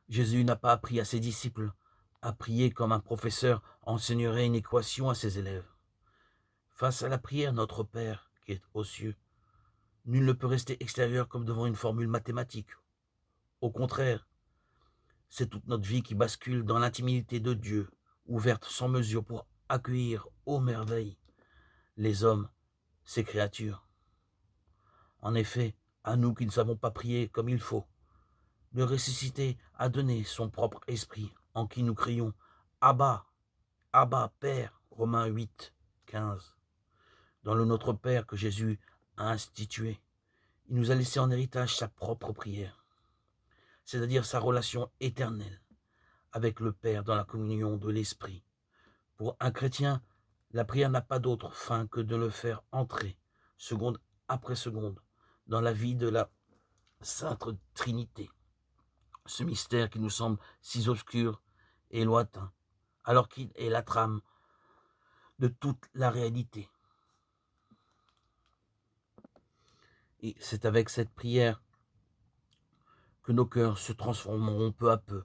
Jésus n'a pas appris à ses disciples à prier comme un professeur enseignerait une équation à ses élèves. Face à la prière Notre Père qui est aux cieux, nul ne peut rester extérieur comme devant une formule mathématique. Au contraire, c'est toute notre vie qui bascule dans l'intimité de Dieu, ouverte sans mesure pour accueillir aux merveilles les hommes, ses créatures. En effet, à nous qui ne savons pas prier comme il faut, le ressuscité a donné son propre esprit en qui nous crions Abba, Abba, Père, Romains 8, 15. Dans le Notre Père que Jésus a institué, il nous a laissé en héritage sa propre prière, c'est-à-dire sa relation éternelle avec le Père dans la communion de l'Esprit. Pour un chrétien, la prière n'a pas d'autre fin que de le faire entrer, seconde après seconde, dans la vie de la Sainte Trinité. Ce mystère qui nous semble si obscur et lointain, alors qu'il est la trame de toute la réalité. Et c'est avec cette prière que nos cœurs se transformeront peu à peu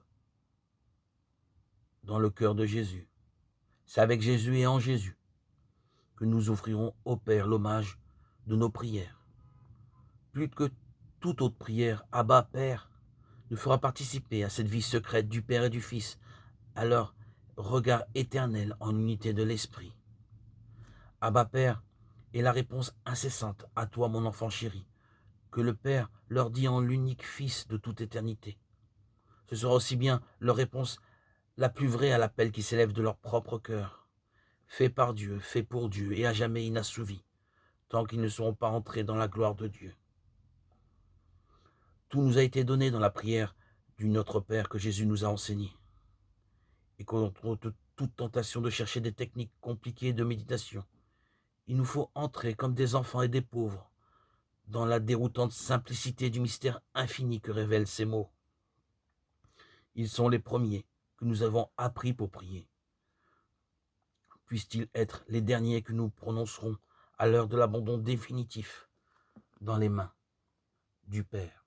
dans le cœur de Jésus. C'est avec Jésus et en Jésus que nous offrirons au Père l'hommage de nos prières. Plus que toute autre prière, Abba Père nous fera participer à cette vie secrète du Père et du Fils, à leur regard éternel en unité de l'Esprit. Abba Père est la réponse incessante à toi, mon enfant chéri, que le Père leur dit en l'unique Fils de toute éternité. Ce sera aussi bien leur réponse la plus vraie à l'appel qui s'élève de leur propre cœur, fait par Dieu, fait pour Dieu et à jamais inassouvi, tant qu'ils ne seront pas entrés dans la gloire de Dieu. Tout nous a été donné dans la prière du Notre Père que Jésus nous a enseigné. Et contre toute tentation de chercher des techniques compliquées de méditation, il nous faut entrer comme des enfants et des pauvres dans la déroutante simplicité du mystère infini que révèlent ces mots. Ils sont les premiers que nous avons appris pour prier. Puissent-ils être les derniers que nous prononcerons à l'heure de l'abandon définitif dans les mains du Père.